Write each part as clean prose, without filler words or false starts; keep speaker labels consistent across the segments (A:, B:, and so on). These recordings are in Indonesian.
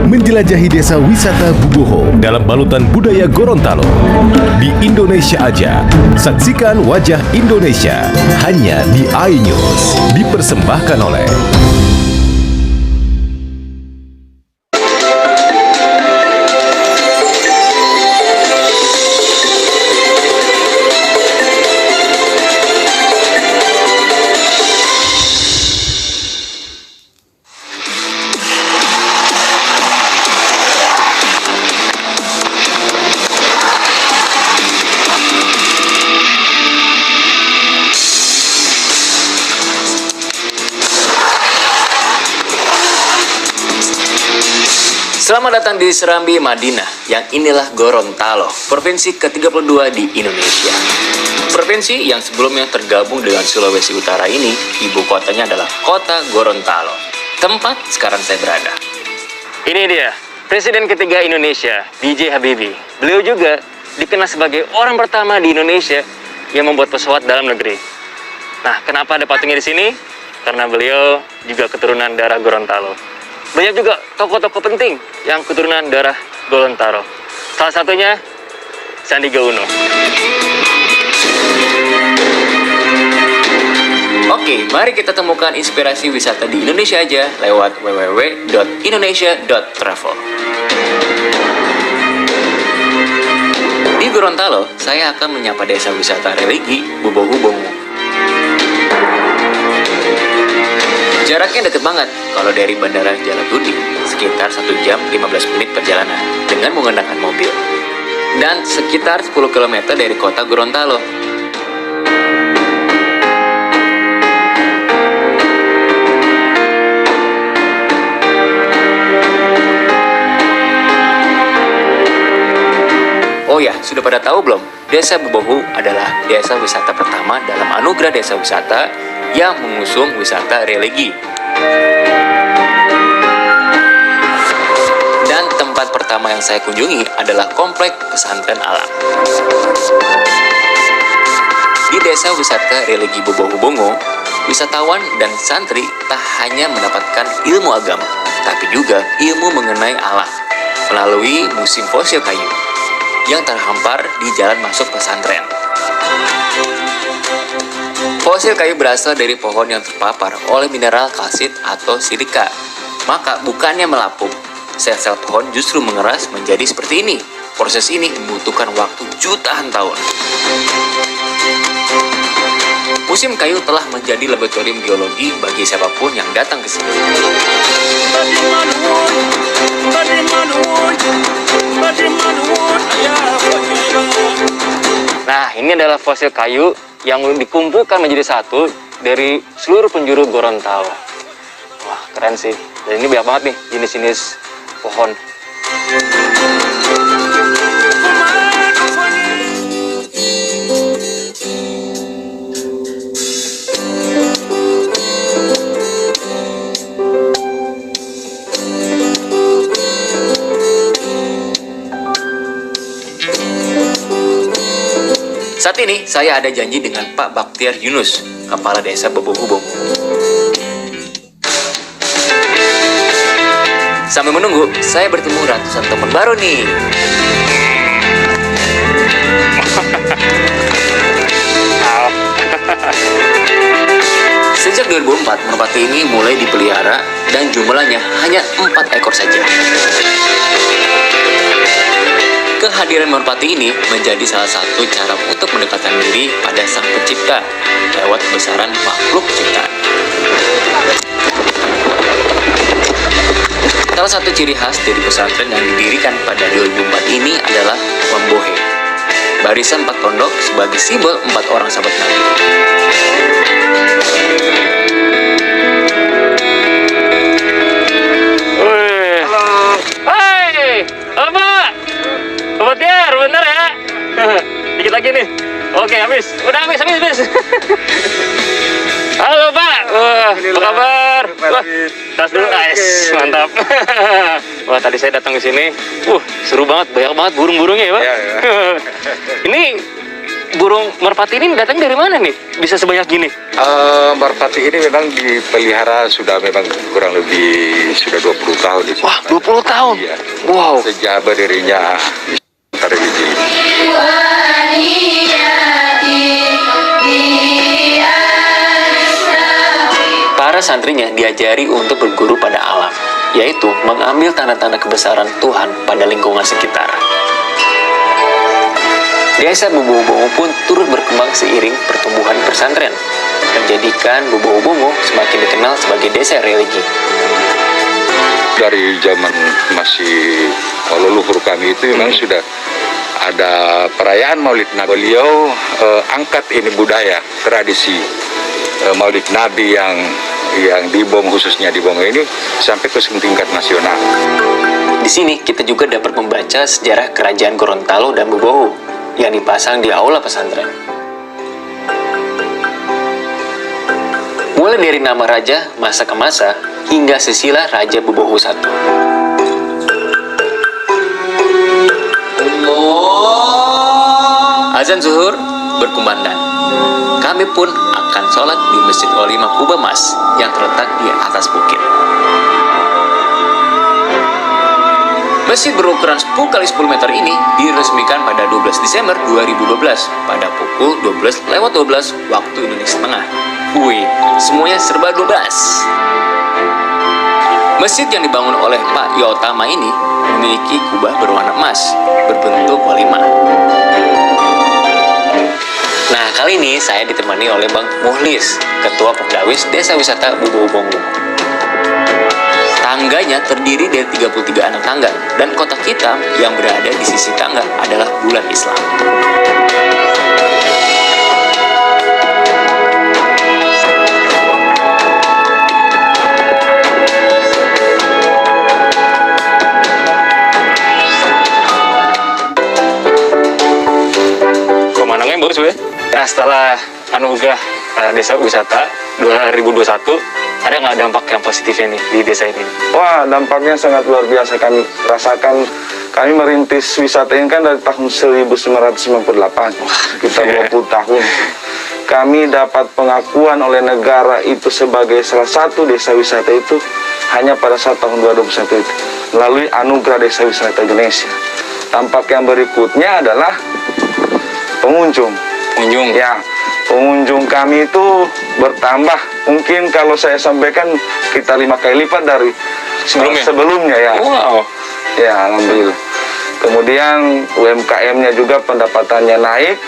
A: Menjelajahi desa wisata Buboho dalam balutan budaya Gorontalo. Di Indonesia aja, saksikan wajah Indonesia hanya di iNews. Dipersembahkan oleh
B: Selamat datang di Serambi Madinah, yang inilah Gorontalo, provinsi ke-32 di Indonesia. Provinsi yang sebelumnya tergabung dengan Sulawesi Utara ini, ibu kotanya adalah kota Gorontalo, tempat sekarang saya berada. Ini dia, Presiden ketiga Indonesia, B.J. Habibie. Beliau juga dikenal sebagai orang pertama di Indonesia yang membuat pesawat dalam negeri. Nah, kenapa ada patungnya di sini? Karena beliau juga keturunan darah Gorontalo. Banyak juga tokoh-tokoh penting yang keturunan darah Gorontalo. Salah satunya Sandiaga Uno. Oke, mari kita temukan inspirasi wisata di Indonesia aja lewat www.indonesia.travel. Di Gorontalo, saya akan menyapa desa wisata religi Bubohu Bongo. Jaraknya deket banget kalau dari Bandara Jalakuding, sekitar 1 jam 15 menit perjalanan dengan menggunakan mobil. Dan sekitar 10 km dari kota Gorontalo. Oh ya, sudah pada tahu belum? Desa Bubohu adalah desa wisata pertama dalam anugerah desa wisata yang mengusung wisata religi. Dan tempat pertama yang saya kunjungi adalah komplek pesantren alam. Di desa wisata religi Bubohu Bongo, wisatawan dan santri tak hanya mendapatkan ilmu agama, tapi juga ilmu mengenai alam melalui museum fosil kayu yang terhampar di jalan masuk pesantren. Fosil kayu berasal dari pohon yang terpapar oleh mineral kalsit atau silika. Maka bukannya melapuk, sel-sel pohon justru mengeras menjadi seperti ini. Proses ini membutuhkan waktu jutaan tahun. Museum kayu telah menjadi laboratorium geologi bagi siapapun yang datang ke sini. Nah, ini adalah fosil kayu yang dikumpulkan menjadi satu dari seluruh penjuru Gorontalo. Wah, keren sih. Dan ini banyak banget nih jenis-jenis pohon. Saat ini, saya ada janji dengan Pak Baktiar Yunus, Kepala Desa Bubohu Bongo. Sambil menunggu, saya bertemu ratusan teman baru nih. Sejak 2004, merpati ini mulai dipelihara dan jumlahnya hanya 4 ekor saja. Kehadiran merpati ini menjadi salah satu cara untuk mendekatkan diri pada Sang Pencipta lewat kebesaran makhluk ciptaan. Salah satu ciri khas dari pesantren yang didirikan pada 2004 ini adalah Wambohe, barisan 4 pondok sebagai simbol 4 orang sahabat Nabi. Baktiar, bentar ya. Dikit lagi nih. Oke, habis. Udah habis. Halo, Pak. Apa kabar? Wah, tas dulu, guys. Mantap. Wah, tadi saya datang ke sini. Seru banget. Banyak banget burung-burungnya ya, Pak.
C: Ya.
B: Ini burung merpati ini datang dari mana nih? Bisa sebanyak gini?
C: Merpati ini memang dipelihara sudah memang kurang lebih sudah 20 tahun di sini.
B: Wah, 20 tahun?
C: Iya.
B: Wow.
C: Sejak berdirinya religi.
B: Para santrinya diajari untuk berguru pada alam, yaitu mengambil tanda-tanda kebesaran Tuhan pada lingkungan sekitar. Desa Bubuk-Bongo pun turut berkembang seiring pertumbuhan pesantren, menjadikan Bubuk-Bongo semakin dikenal sebagai desa religi.
C: Dari zaman masih leluhur kami itu memang sudah ada perayaan Maulid Nabi. Beliau angkat ini budaya, tradisi Maulid Nabi yang di Bongo, khususnya di Bongo ini sampai ke tingkat nasional.
B: Di sini kita juga dapat membaca sejarah kerajaan Gorontalo dan Buboho yang dipasang di aula pesantren. Mulai dari nama raja masa ke masa hingga silsilah Raja Buboho I. Azan zuhur berkumandang. Kami pun akan sholat di Masjid Olimah Kuba Mas yang terletak di atas bukit. Masjid berukuran 10 x 10 meter ini diresmikan pada 12 Desember 2012 pada pukul 12:12 waktu Indonesia Tengah. Wih, semuanya serba 12. Masjid yang dibangun oleh Pak Yotama ini memiliki kubah berwarna emas berbentuk walimah. Nah, kali ini saya ditemani oleh Bang Muhlis, Ketua Pemdawis Desa Wisata Bubuk-Bongo. Tangganya terdiri dari 33 anak tangga, dan kotak hitam yang berada di sisi tangga adalah bulan Islam. Pemandangannya bagus ya. Nah, setelah anugerah Desa Wisata 2021, ada nggak dampak yang positifnya nih di desa ini?
D: Wah, dampaknya sangat luar biasa kami rasakan. Kami merintis wisata ini kan dari tahun 1998, kita 20 tahun. Kami dapat pengakuan oleh negara itu sebagai salah satu desa wisata itu hanya pada saat tahun 2021 itu, melalui anugerah Desa Wisata Indonesia. Dampak yang berikutnya adalah pengunjung. Ya, pengunjung kami itu bertambah. Mungkin kalau saya sampaikan kita 5 kali lipat dari sebelumnya ya.
B: Wow.
D: Ya, alhamdulillah. Kemudian UMKM-nya juga pendapatannya naik.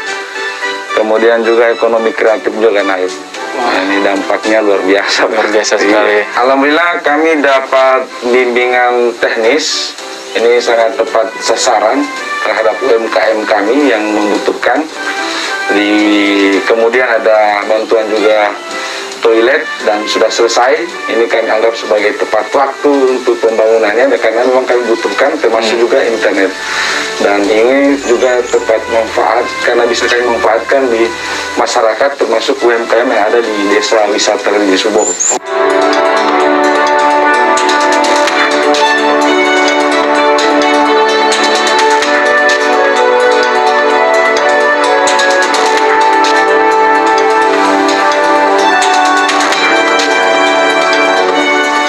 D: Kemudian juga ekonomi kreatif juga naik. Nah, ini dampaknya luar biasa.
B: Luar biasa sekali.
D: Alhamdulillah kami dapat bimbingan teknis. Ini sangat tepat sasaran terhadap UMKM kami yang membutuhkan. Kemudian ada bantuan juga toilet dan sudah selesai. Ini kami anggap sebagai tepat waktu untuk pembangunannya karena memang kami butuhkan, termasuk juga internet. Dan ini juga tepat manfaat karena bisa kami manfaatkan di masyarakat termasuk UMKM yang ada di Desa Wisata Religi Suboho.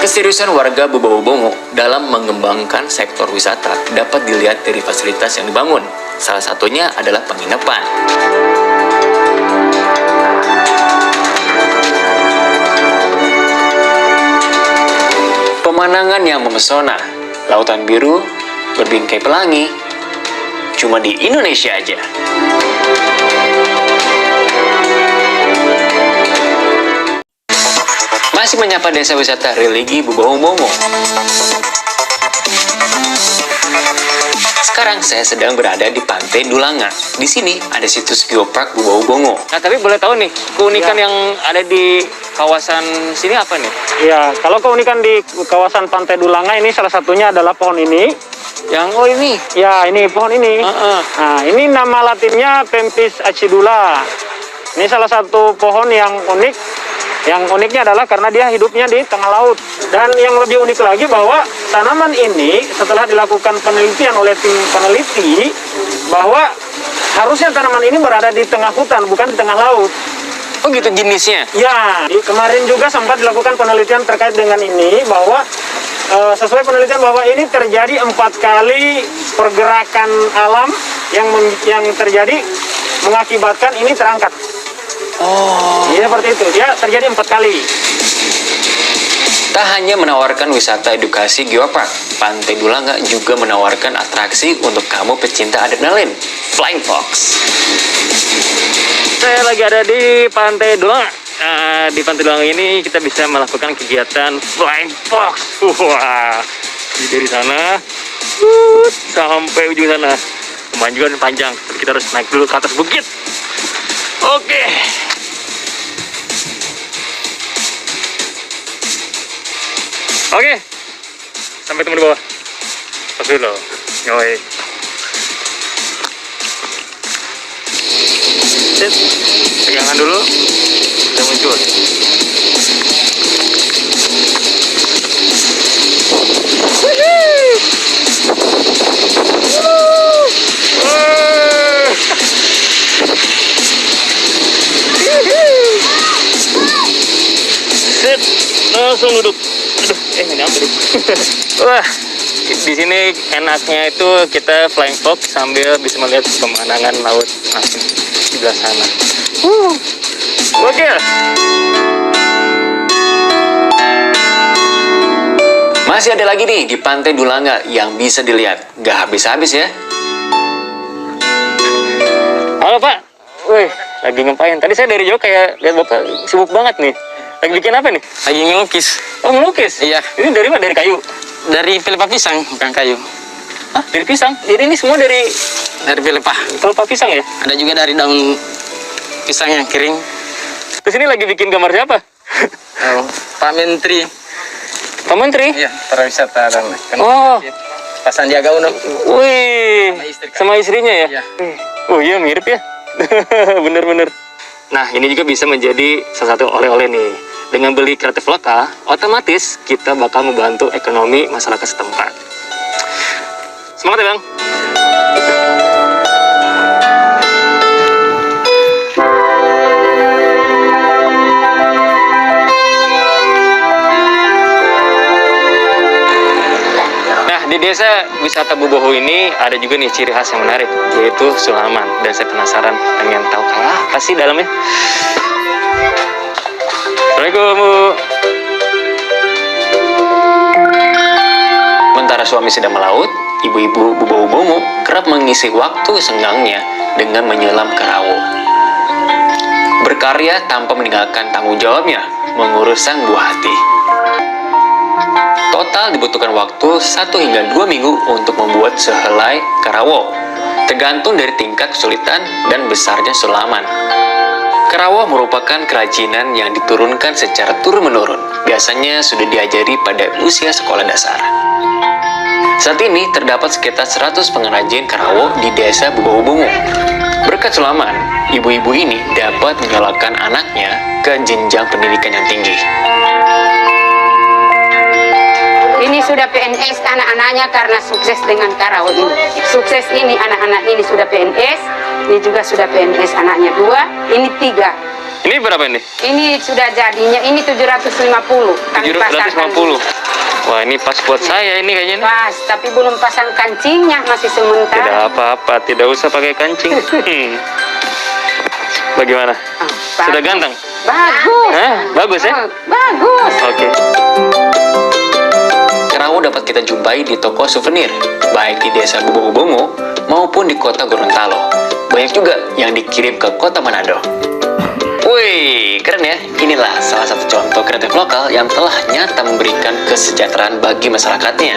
B: Keseriusan warga Bubuk-Bongo dalam mengembangkan sektor wisata dapat dilihat dari fasilitas yang dibangun. Salah satunya adalah penginapan. Pemandangan yang memesona, lautan biru, berbingkai pelangi, cuma di Indonesia aja. Masih menyapa Desa Wisata Religi Bubuk-Bongo. Sekarang saya sedang berada di Pantai Dulanga. Di sini ada situs geopark Bubuk-Bongo. Nah, tapi boleh tahu nih, keunikan yang ada di kawasan sini apa nih?
E: Ya, kalau keunikan di kawasan Pantai Dulanga ini salah satunya adalah pohon ini.
B: Ini?
E: Ya, ini pohon ini. Nah, ini nama latinnya Pempis acidula. Ini salah satu pohon yang unik. Yang uniknya adalah karena dia hidupnya di tengah laut. Dan yang lebih unik lagi bahwa tanaman ini setelah dilakukan penelitian oleh tim peneliti bahwa harusnya tanaman ini berada di tengah hutan, bukan di tengah laut.
B: Oh gitu jenisnya?
E: Ya, kemarin juga sempat dilakukan penelitian terkait dengan ini, bahwa sesuai penelitian bahwa ini terjadi 4 kali pergerakan alam yang terjadi mengakibatkan ini terangkat.
B: Oh.
E: Iya, seperti itu. Dia terjadi 4 kali.
B: Tak hanya menawarkan wisata edukasi geopark, Pantai Dulanga juga menawarkan atraksi untuk kamu pecinta adrenalin, Flying Fox.
E: Saya lagi ada di Pantai Dulanga. Di Pantai Dulanga ini kita bisa melakukan kegiatan Flying Fox. Wah, dari sana sampai ujung sana. Kemajuan panjang, tapi kita harus naik dulu ke atas bukit. Oke. Oke, sampai ketemu di bawah. Pas dulu, yoi. Sit, pegangan dulu, kita muncul. Sit, langsung duduk. Aduh, nggak nyampe deh. Wah, di sini enaknya itu kita flying fox sambil bisa melihat pemandangan laut langsung di sebelah sana. Oke.
B: Masih ada lagi nih di Pantai Dulanga yang bisa dilihat. Gak habis-habis ya.
E: Halo Pak. Wih, lagi ngapain? Tadi saya dari jauh kayak lihat Bapak sibuk banget nih. Lagi bikin apa nih?
F: Lagi ngelukis.
E: Oh, melukis?
F: Iya.
E: Ini dari mana? Dari kayu?
F: Dari pelepah pisang, bukan kayu.
E: Hah? Dari pisang? Jadi ini semua dari
F: Dari pelepah.
E: pelepah pisang ya?
F: Ada juga dari daun pisang yang kering.
E: Terus ini lagi bikin gambar siapa?
F: Oh, Pak Menteri.
E: Pak Menteri?
F: Iya, pariwisata dan
E: Oh.
F: Pak Sandiaga Uno.
E: Wih,
F: Sama istri, kan?
E: sama istrinya ya?
F: Iya.
E: Oh iya, mirip ya. Bener-bener. Nah, ini juga bisa menjadi salah satu oleh-oleh nih. Dengan beli kreatif lokal, otomatis kita bakal membantu ekonomi masyarakat setempat. Semangat ya, Bang. Nah, di desa wisata Buboho ini ada juga nih ciri khas yang menarik, yaitu sulaman. Dan saya penasaran pengen tahu kayak apa sih dalamnya. Assalamualaikum, Bu.
B: Sementara suami sedang melaut, ibu-ibu Buboho Bongo kerap mengisi waktu senggangnya dengan menyelam karawo. Berkarya tanpa meninggalkan tanggung jawabnya mengurus sang buah hati. Total dibutuhkan waktu 1 hingga 2 minggu untuk membuat sehelai karawo, tergantung dari tingkat kesulitan dan besarnya sulaman. Karawo merupakan kerajinan yang diturunkan secara turun-menurun. Biasanya sudah diajari pada usia sekolah dasar. Saat ini terdapat sekitar 100 pengrajin karawo di desa Buboho Bongo. Berkat sulaman, ibu-ibu ini dapat menyalakan anaknya ke jenjang pendidikan yang tinggi.
G: Ini sudah PNS anak-anaknya karena sukses dengan karawo ini. Sukses ini anak-anak ini sudah PNS, ini juga sudah PNS anaknya 2, ini 3.
E: Ini berapa ini?
G: Ini sudah jadinya, ini 750. Kami pasangkan.
E: 750. Wah, ini pas buat saya ini kayaknya. Nih.
G: Pas, tapi belum pasang kancingnya, masih sementara.
E: Tidak apa-apa, tidak usah pakai kancing. Bagaimana? Sudah ganteng?
G: Bagus.
E: Bagus ya?
G: Bagus.
E: Oke.
B: Karawo dapat kita jumpai di toko souvenir, baik di desa Buboho Bongo maupun di kota Gorontalo. Banyak juga yang dikirim ke kota Manado. Wih, keren ya. Inilah salah satu contoh kreatif lokal yang telah nyata memberikan kesejahteraan bagi masyarakatnya.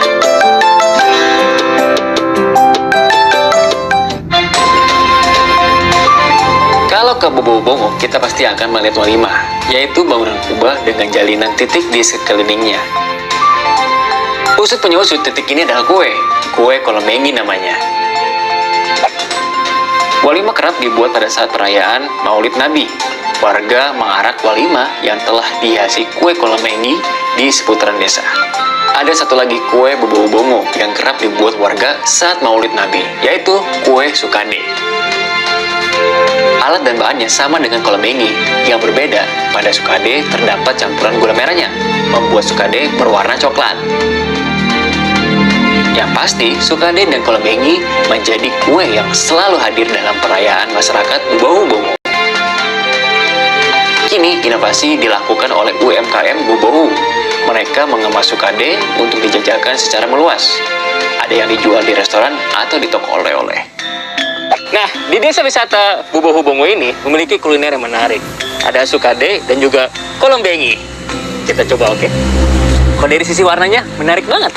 B: Kalau ke Buboho Bongo, kita pasti akan melihat walimah, yaitu bangunan kubah dengan jalinan titik di sekelilingnya. Usut penyusut titik ini adalah kue Kolomengi namanya. Walimah kerap dibuat pada saat perayaan Maulid Nabi. Warga mengarak walimah yang telah dihiasi kue Kolomengi di seputaran desa. Ada satu lagi kue Buboho Bongo yang kerap dibuat warga saat Maulid Nabi, yaitu kue sukade. Alat dan bahannya sama dengan kolemengi. Yang berbeda, pada sukade terdapat campuran gula merahnya, membuat sukade berwarna coklat. Yang pasti, sukade dan kolemengi menjadi kue yang selalu hadir dalam perayaan masyarakat Bubohu Bongo. Kini, inovasi dilakukan oleh UMKM Bubohu. Mereka mengemas sukade untuk dijajakan secara meluas. Ada yang dijual di restoran atau di toko oleh-oleh. Nah, di desa wisata Bubohu Bongo ini memiliki kuliner yang menarik. Ada sukade dan juga kolombengi. Kita coba, oke? Kalau dari sisi warnanya, menarik banget.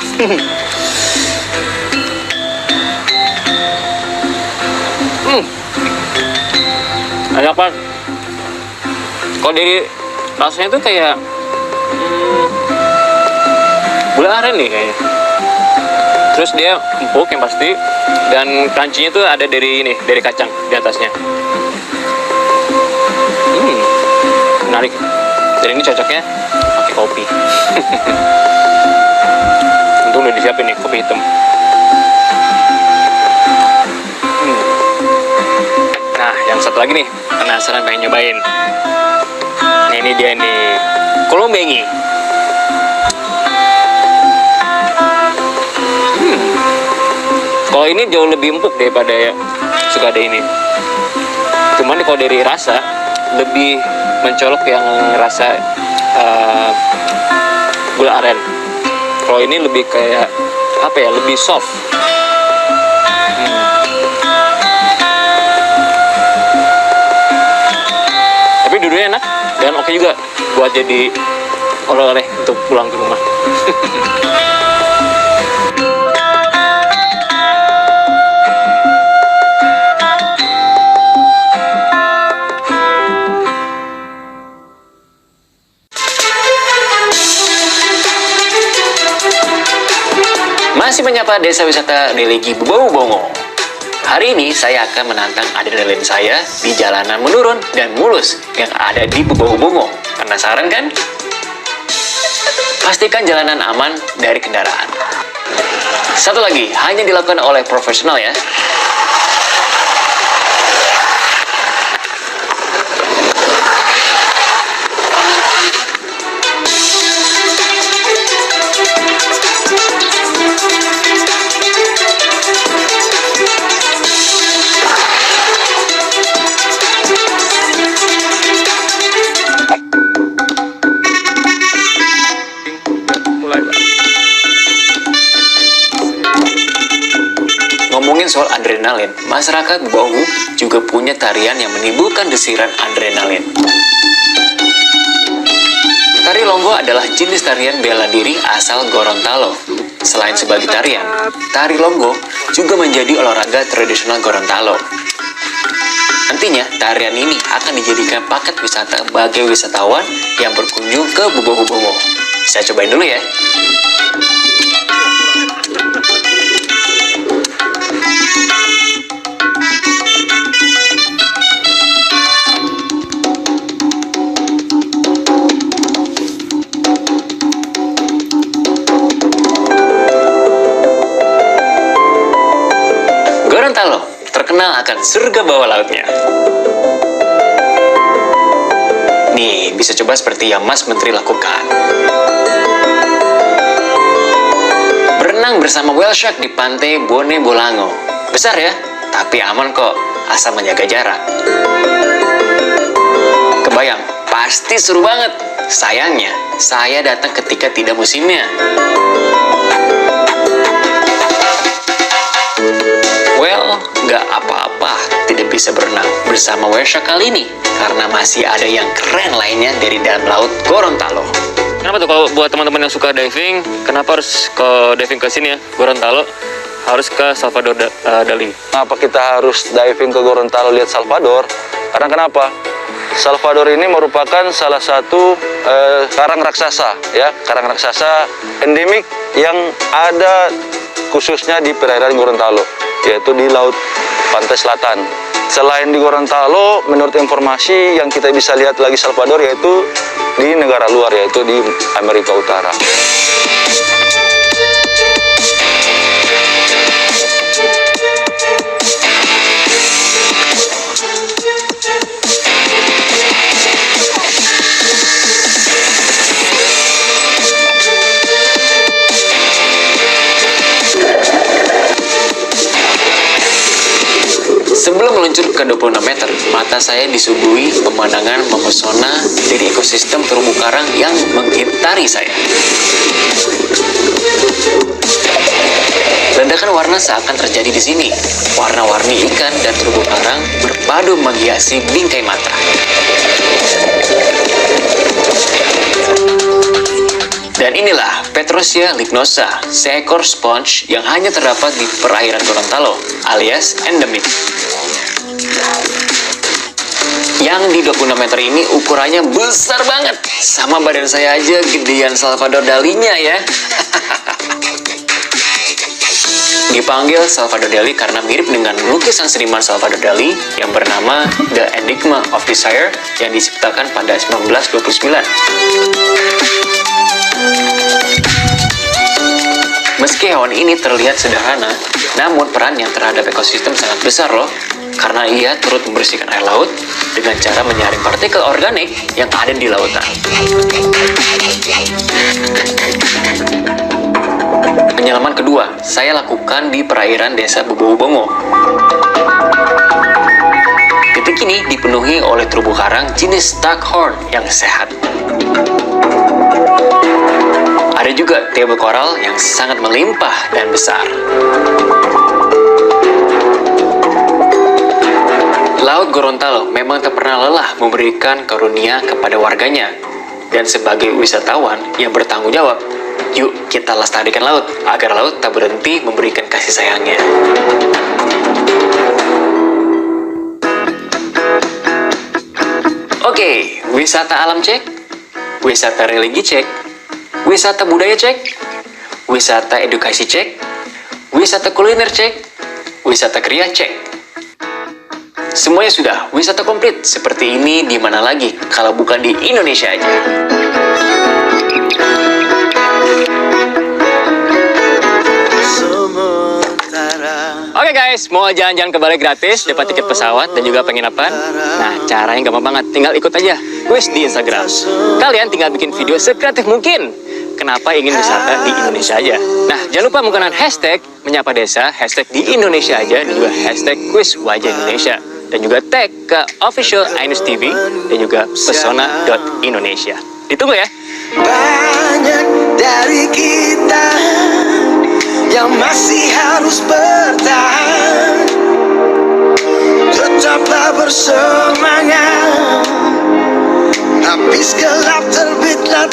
B: Enak banget. Kalau dari rasanya tuh kayak gula aren nih kayaknya. Terus dia empuk yang pasti, dan crunchy-nya tuh ada dari ini, dari kacang di atasnya. Menarik. Dan ini cocoknya pakai kopi. Untung udah disiapin nih kopi hitam. Nah, yang satu lagi nih, penasaran pengen nyobain. Nah, ini dia nih, kolombengi. Kalau ini jauh lebih empuk daripada ya sukade ini. Cuman kalau dari rasa lebih mencolok yang rasa gula aren. Kalau ini lebih kayak apa ya? Lebih soft. Tapi dua-duanya enak dan oke juga buat jadi oleh-oleh untuk pulang ke rumah. Masih menyapa desa wisata religi Bubohu Bongo. Hari ini saya akan menantang adrenalin saya di jalanan menurun dan mulus yang ada di Bubohu Bongo. Penasaran kan? Pastikan jalanan aman dari kendaraan. Satu lagi, hanya dilakukan oleh profesional ya. Ngomongin soal adrenalin, masyarakat Bubohu juga punya tarian yang menimbulkan desiran adrenalin. Tari Longgo adalah jenis tarian bela diri asal Gorontalo. Selain sebagai tarian, tari Longgo juga menjadi olahraga tradisional Gorontalo. Nantinya, tarian ini akan dijadikan paket wisata bagi wisatawan yang berkunjung ke Bubohu Bongo. Saya cobain dulu ya. Gorontalo terkenal akan surga bawah lautnya. Nih, bisa coba seperti yang Mas Menteri lakukan. Berenang bersama whale shark di pantai Bone Bolango. Besar ya, tapi aman kok, asal menjaga jarak. Kebayang, pasti seru banget. Sayangnya, saya datang ketika tidak musimnya. Well, nggak apa-apa tidak bisa berenang bersama whale shark kali ini, karena masih ada yang keren lainnya dari dalam laut Gorontalo. Kenapa tuh kalau buat teman-teman yang suka diving, kenapa harus ke diving ke sini ya, Gorontalo? Harus ke Salvador Dali.
D: Kenapa kita harus diving ke Gorontalo lihat Salvador? Karena kenapa? Salvador ini merupakan salah satu karang raksasa, ya, karang raksasa endemik yang ada khususnya di perairan Gorontalo, yaitu di Laut Pantai Selatan. Selain di Gorontalo, menurut informasi yang kita bisa lihat lagi Salvador, yaitu di negara luar, yaitu di Amerika Utara.
B: Sebelum meluncur ke 26 meter, mata saya disuguhi pemandangan memesona dari ekosistem terumbu karang yang mengitari saya. Ledakan warna seakan terjadi di sini. Warna-warni ikan dan terumbu karang berpadu menghiasi bingkai mata. Dan inilah Petrosia lignosa, seekor sponge yang hanya terdapat di perairan Gorontalo, alias endemik. Yang di 26 meter ini ukurannya besar banget. Sama badan saya aja gedean Salvador Dali-nya ya. Dipanggil Salvador Dali karena mirip dengan lukisan seniman Salvador Dali yang bernama The Enigma of Desire yang diciptakan pada 1929. Meski hewan ini terlihat sederhana, namun perannya terhadap ekosistem sangat besar loh, karena ia turut membersihkan air laut dengan cara menyaring partikel organik yang ada di lautan. Penyelaman kedua, saya lakukan di perairan desa Bubowongo. Titik ini dipenuhi oleh terumbu karang jenis staghorn yang sehat. Ada juga table coral yang sangat melimpah dan besar. Laut Gorontalo memang tak pernah lelah memberikan karunia kepada warganya. Dan sebagai wisatawan yang bertanggung jawab, yuk kita lestarikan laut agar laut tak berhenti memberikan kasih sayangnya. Oke, wisata alam cek, wisata religi cek, wisata budaya cek, wisata edukasi cek, wisata kuliner cek, wisata kriya cek. Semuanya sudah, wisata komplit seperti ini di mana lagi kalau bukan di Indonesia aja. Oke guys, mau jalan-jalan ke Bali gratis, dapat tiket pesawat dan juga penginapan? Nah, caranya gampang banget, tinggal ikut aja kuis di Instagram. Kalian tinggal bikin video sekreatif mungkin. Kenapa ingin wisata di Indonesia aja? Nah, jangan lupa menggunakan hashtag menyapa desa, hashtag di Indonesia aja, dan juga hashtag kuis wajah Indonesia. Dan juga tag ke official Ainus TV dan juga pesona.indonesia. Ditunggu ya.
H: Banyak dari kita yang masih harus bertahan, tetaplah bersemangat, habis gelap terbitlah